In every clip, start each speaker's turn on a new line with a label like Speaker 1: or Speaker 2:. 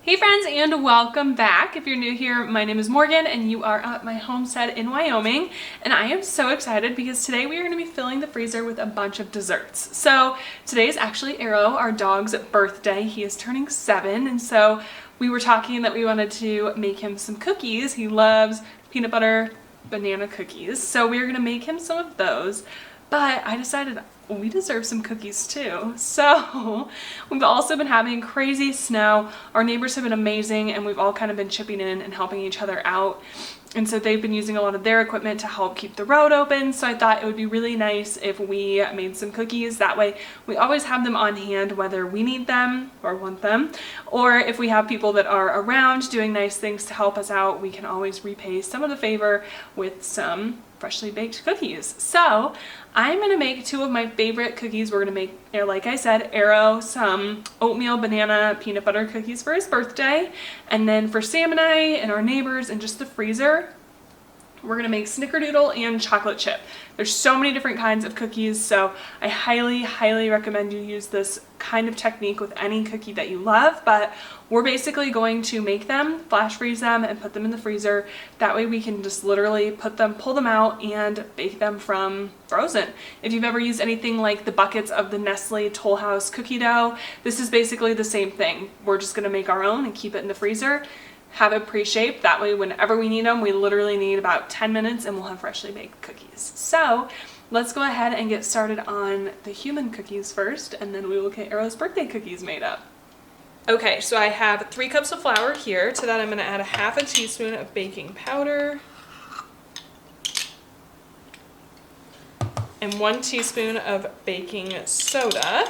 Speaker 1: Hey friends, and welcome back. If you're new here, my name is Morgan and you are at my homestead in Wyoming, and I am so excited because today we are going to be filling the freezer with a bunch of desserts. So today is actually Arrow, our dog's birthday. He is turning 7, and so we were talking that we wanted to make him some cookies. He loves peanut butter banana cookies, so we are going to make him some of those. But I decided we deserve some cookies too. So we've also been having crazy snow. Our neighbors have been amazing, and we've all kind of been chipping in and helping each other out. And so they've been using a lot of their equipment to help keep the road open. So I thought it would be really nice if we made some cookies. That way we always have them on hand, whether we need them or want them, or if we have people that are around doing nice things to help us out, we can always repay some of the favor with some freshly baked cookies. So I'm gonna make 2 of my favorite cookies. We're gonna make, like I said, Arrow some oatmeal banana peanut butter cookies for his birthday. And then for Sam and I and our neighbors and just the freezer, we're gonna make snickerdoodle and chocolate chip. There's so many different kinds of cookies, so I highly recommend you use this kind of technique with any cookie that you love. But we're basically going to make them, flash freeze them, and put them in the freezer. That way we can just literally pull them out and bake them from frozen. If you've ever used anything like the buckets of the Nestle Toll House cookie dough, this is basically the same thing. We're just gonna make our own and keep it in the freezer. Have it pre-shaped, that way whenever we need them, we literally need about 10 minutes and we'll have freshly baked cookies. So let's go ahead and get started on the human cookies first, and then we will get Arrow's birthday cookies made up. Okay, so I have 3 cups of flour here. To that I'm gonna add a half a teaspoon of baking powder and 1 teaspoon of baking soda.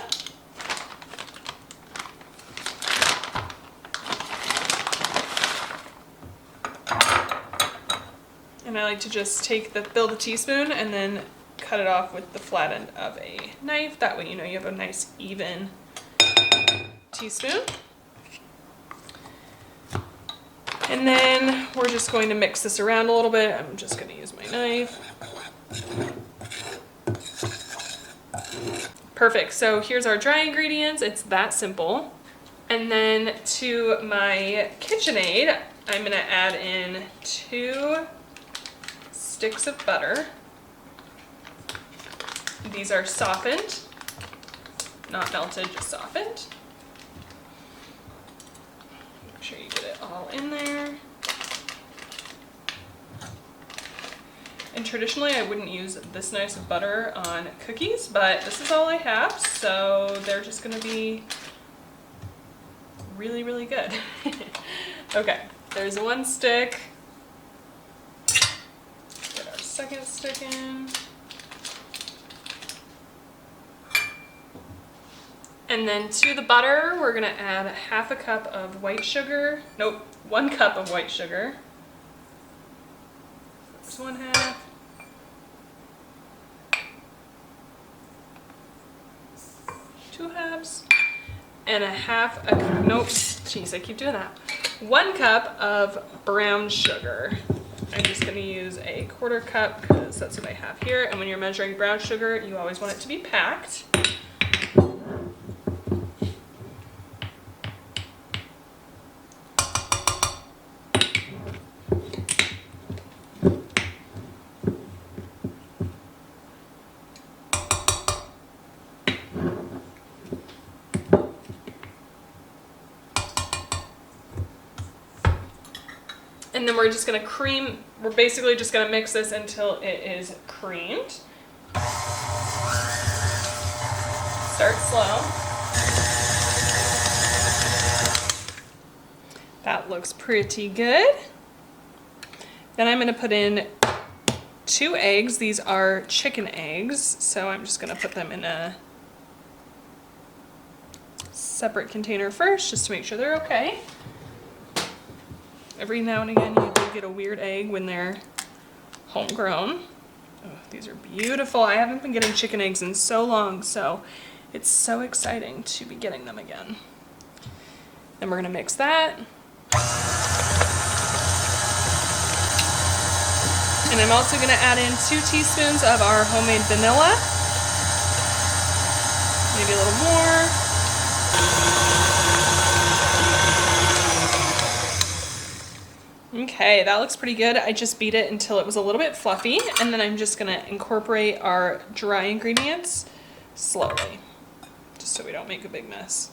Speaker 1: And I like to just fill the teaspoon and then cut it off with the flat end of a knife. That way you know you have a nice even teaspoon. And then we're just going to mix this around a little bit. I'm just going to use my knife. Perfect. So here's our dry ingredients. It's that simple. And then to my KitchenAid, I'm going to add in 2 sticks of butter. These are softened, not melted, just softened. Make sure you get it all in there. And traditionally I wouldn't use this nice butter on cookies, but this is all I have, so they're just gonna be really good. Okay, there's 1 stick. Second stick in. And then to the butter, we're gonna add half a cup of white sugar. Nope, 1 cup of white sugar. That's 1/2. Two halves. And a half a cup, nope, jeez, I keep doing that. 1 cup of brown sugar. I'm just going to use a 1/4 cup because that's what I have here. And when you're measuring brown sugar, you always want it to be packed. And then we're just gonna we're basically just gonna mix this until it is creamed. Start slow. That looks pretty good. Then I'm gonna put in 2 eggs. These are chicken eggs, so I'm just gonna put them in a separate container first, just to make sure they're okay. Every now and again you do get a weird egg when they're homegrown. Oh, these are beautiful. I haven't been getting chicken eggs in so long, so it's so exciting to be getting them again. Then we're gonna mix that. And I'm also gonna add in 2 teaspoons of our homemade vanilla. Maybe a little more. Okay, that looks pretty good. I just beat it until it was a little bit fluffy, and then I'm just gonna incorporate our dry ingredients slowly, just so we don't make a big mess.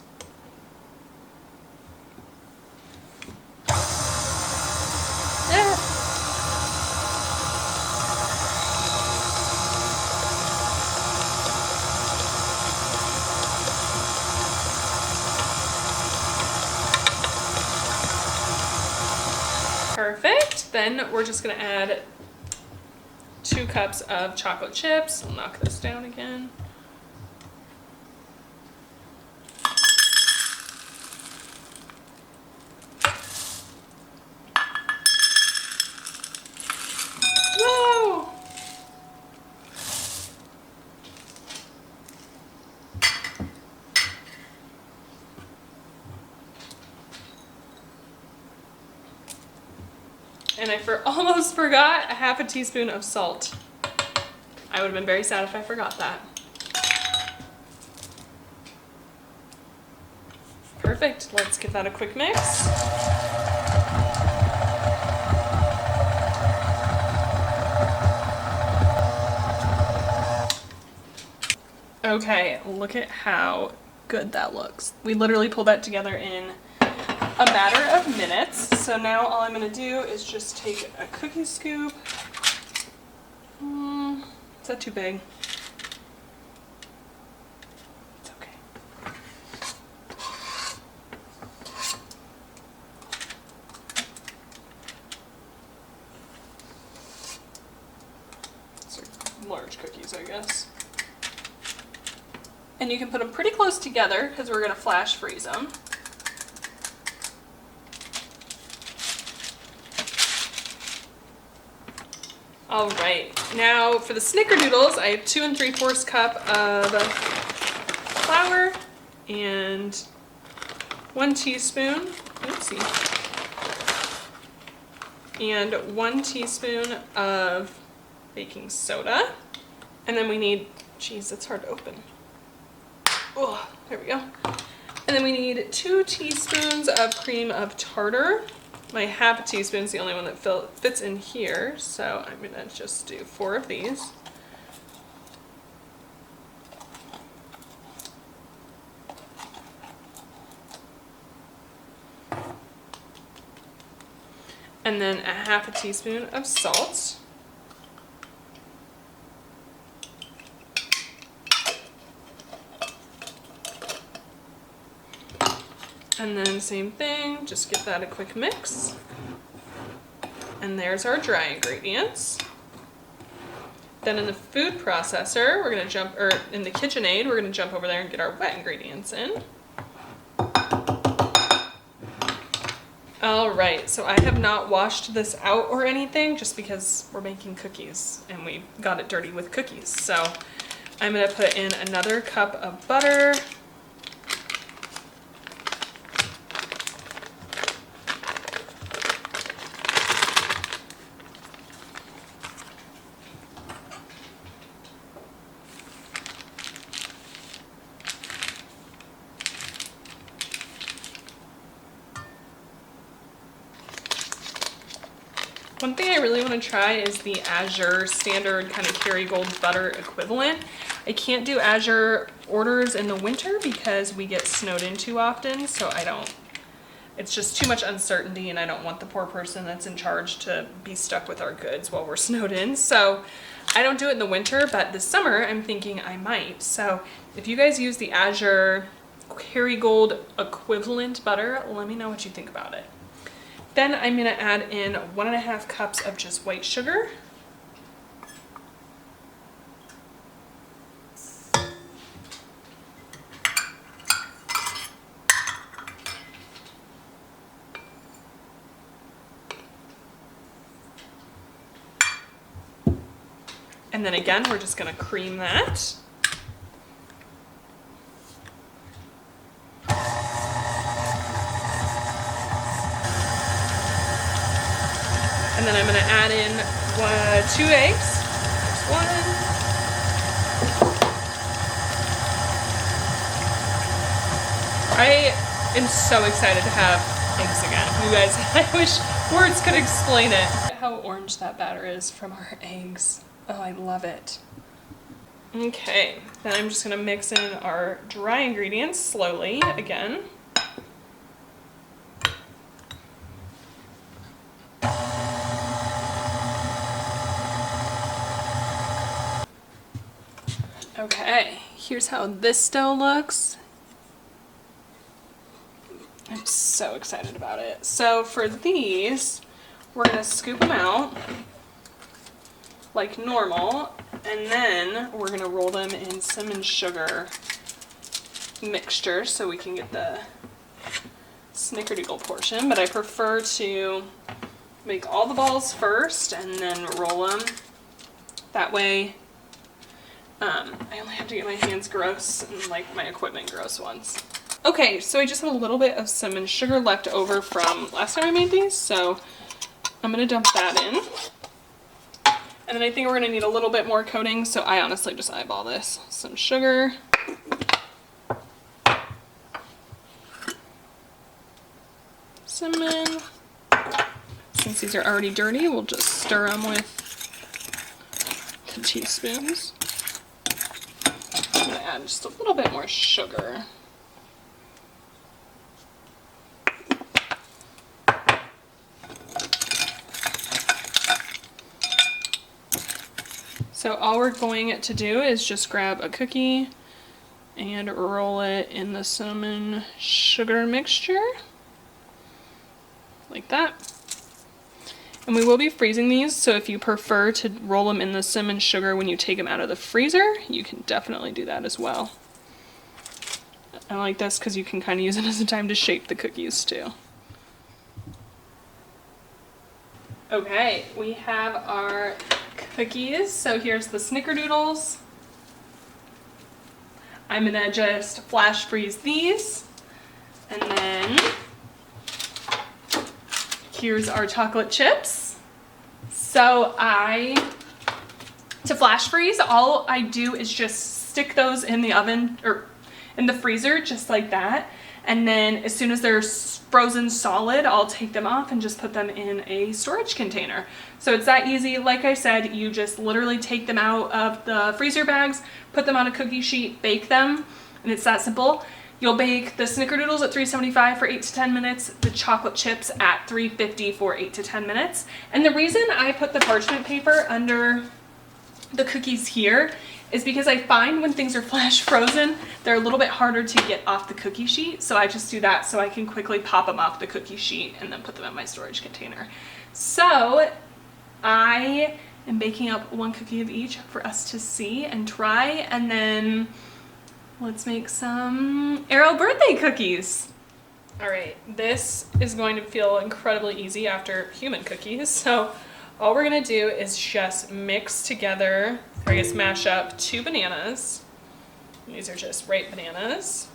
Speaker 1: Perfect. Then we're just gonna add 2 cups of chocolate chips. I'll knock this down again. Whoa! And I almost forgot a half a teaspoon of salt. I would have been very sad if I forgot that. Perfect. Let's give that a quick mix. Okay, look at how good that looks. We literally pulled that together in a matter of minutes. So now all I'm gonna do is just take a cookie scoop. Is that too big? It's okay. These are large cookies, I guess. And you can put them pretty close together because we're gonna flash freeze them. All right, now for the snickerdoodles, I have 2 3/4 cup of flour and 1 teaspoon, oopsie, and 1 teaspoon of baking soda. And then we need, geez, that's hard to open. Oh, there we go. And then we need 2 teaspoons of cream of tartar. My half a teaspoon is the only one that fits in here, so I'm gonna just do 4 of these. And then a half a teaspoon of salt. And then same thing, just give that a quick mix. And there's our dry ingredients. Then in the food processor, we're gonna or in the KitchenAid, we're gonna jump over there and get our wet ingredients in. All right, so I have not washed this out or anything just because we're making cookies and we got it dirty with cookies. So I'm gonna put in another cup of butter. One thing I really want to try is the Azure standard kind of Kerrygold butter equivalent. I can't do Azure orders in the winter because we get snowed in too often, so it's just too much uncertainty and I don't want the poor person that's in charge to be stuck with our goods while we're snowed in. So I don't do it in the winter, but this summer I'm thinking I might. So if you guys use the Azure Kerrygold equivalent butter, let me know what you think about it. Then I'm gonna add in 1.5 cups of just white sugar. And then again, we're just gonna cream that. And then I'm gonna add in 2 eggs. Just 1. I am so excited to have eggs again. You guys, I wish words could explain it. How orange that batter is from our eggs. Oh, I love it. Okay, then I'm just gonna mix in our dry ingredients slowly again. Okay, here's how this dough looks. I'm so excited about it. So for these, we're gonna scoop them out like normal, and then we're gonna roll them in cinnamon sugar mixture so we can get the snickerdoodle portion, but I prefer to make all the balls first and then roll them. That way, I only have to get my hands gross and like my equipment gross once. Okay, so I just have a little bit of cinnamon sugar left over from last time I made these, so I'm gonna dump that in. And then I think we're gonna need a little bit more coating, so I honestly just eyeball this. Some sugar. Cinnamon. Since these are already dirty, we'll just stir them with the teaspoons. I'm gonna add just a little bit more sugar. So all we're going to do is just grab a cookie and roll it in the cinnamon sugar mixture, like that. And we will be freezing these, so if you prefer to roll them in the cinnamon sugar when you take them out of the freezer, you can definitely do that as well. I like this because you can kind of use it as a time to shape the cookies too. Okay, we have our cookies. So here's the snickerdoodles. I'm gonna just flash freeze these. And then here's our chocolate chips. So to flash freeze, all I do is just stick those in the oven or in the freezer just like that. And then as soon as they're frozen solid, I'll take them off and just put them in a storage container. So it's that easy. Like I said, you just literally take them out of the freezer bags, put them on a cookie sheet, bake them, and it's that simple. You'll bake the snickerdoodles at 375 for 8 to 10 minutes, the chocolate chips at 350 for 8 to 10 minutes. And the reason I put the parchment paper under the cookies here is because I find when things are flash frozen, they're a little bit harder to get off the cookie sheet. So I just do that so I can quickly pop them off the cookie sheet and then put them in my storage container. So I am baking up one cookie of each for us to see and try, and then let's make some Arrow birthday cookies. All right, this is going to feel incredibly easy after human cookies. So all we're gonna do is just mix together, or I guess mash up 2 bananas. These are just ripe bananas.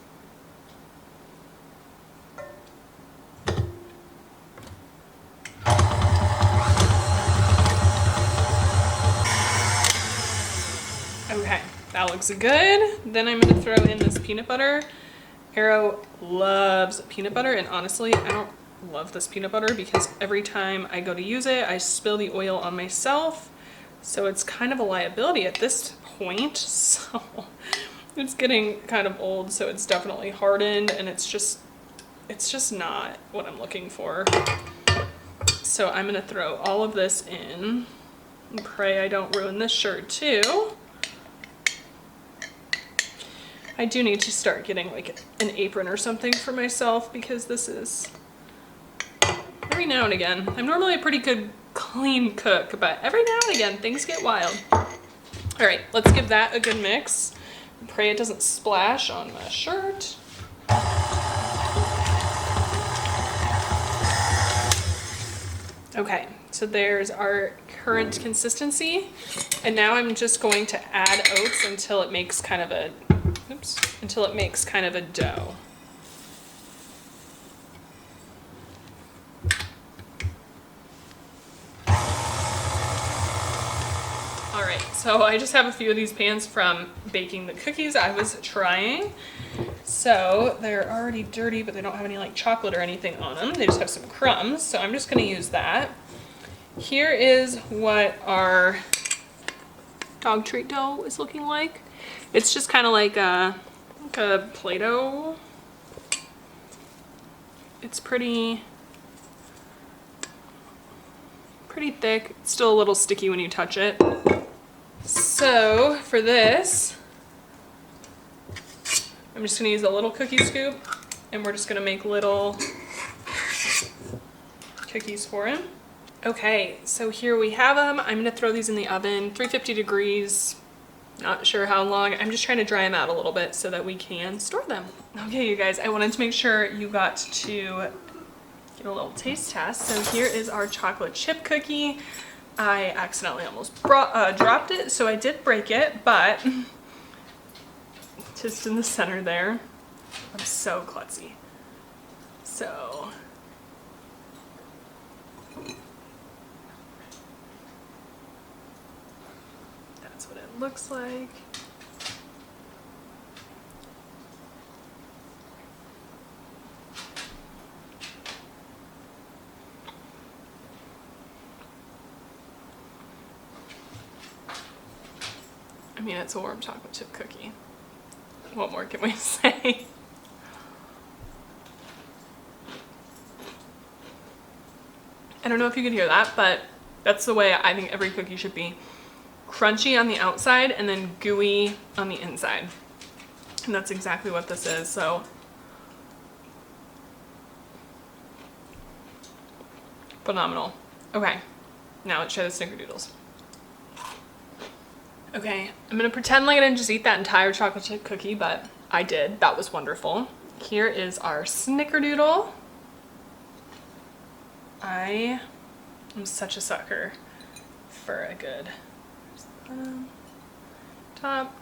Speaker 1: Okay, that looks good. Then I'm gonna throw in this peanut butter. Arrow loves peanut butter, and honestly, I don't love this peanut butter because every time I go to use it, I spill the oil on myself. So it's kind of a liability at this point. So it's getting kind of old, so it's definitely hardened, and it's just not what I'm looking for. So I'm gonna throw all of this in and pray I don't ruin this shirt too. I do need to start getting like an apron or something for myself because this is every now and again. I'm normally a pretty good clean cook, but every now and again things get wild. All right, let's give that a good mix. Pray it doesn't splash on my shirt. Okay, so there's our current consistency. And now I'm just going to add oats until it makes kind of a dough. All right, so I just have a few of these pans from baking the cookies I was trying. So they're already dirty, but they don't have any like chocolate or anything on them. They just have some crumbs. So I'm just gonna use that. Here is what our dog treat dough is looking like. It's just kind of like a Play-Doh. It's pretty thick. It's still a little sticky when you touch it. So for this, I'm just gonna use a little cookie scoop, and we're just gonna make little cookies for him. Okay, so here we have them. I'm gonna throw these in the oven, 350 degrees. Not sure how long. I'm just trying to dry them out a little bit so that we can store them. Okay, you guys, I wanted to make sure you got to get a little taste test. So here is our chocolate chip cookie. I accidentally almost dropped it, so I did break it, but just in the center there. I'm so klutzy. So that's what it looks like. I mean, it's a warm chocolate chip cookie. What more can we say? I don't know if you can hear that, but that's the way I think every cookie should be. Crunchy on the outside and then gooey on the inside. And that's exactly what this is, so. Phenomenal. Okay, now let's try the snickerdoodles. Okay, I'm gonna pretend like I didn't just eat that entire chocolate chip cookie, but I did. That was wonderful. Here is our snickerdoodle. I am such a sucker for a good top.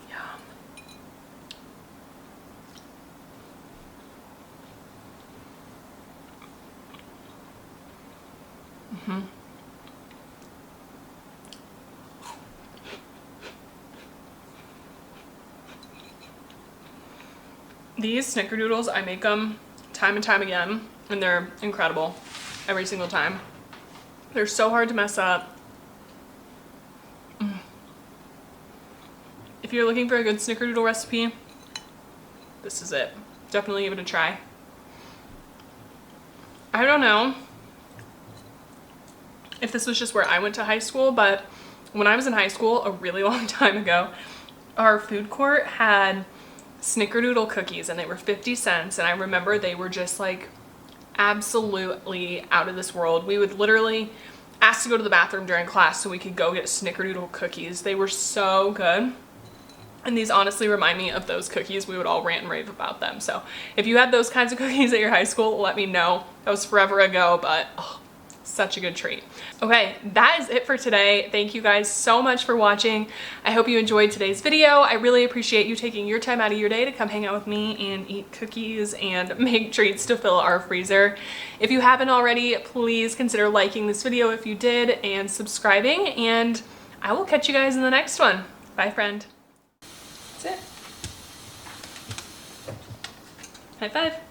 Speaker 1: Yum. Mm-hmm. These snickerdoodles, I make them time and time again, and they're incredible every single time. They're so hard to mess up. If you're looking for a good snickerdoodle recipe, this is it. Definitely give it a try. I don't know if this was just where I went to high school, but when I was in high school a really long time ago, our food court had snickerdoodle cookies and they were 50 cents, and I remember they were just like absolutely out of this world. We would literally ask to go to the bathroom during class so we could go get snickerdoodle cookies. They were so good, and these honestly remind me of those cookies. We would all rant and rave about them. So if you had those kinds of cookies at your high school, let me know. That was forever ago, but oh, such a good treat. Okay, that is it for today. Thank you guys so much for watching. I hope you enjoyed today's video. I really appreciate you taking your time out of your day to come hang out with me and eat cookies and make treats to fill our freezer. If you haven't already, please consider liking this video if you did and subscribing, and I will catch you guys in the next one. Bye, friend. That's it. High five.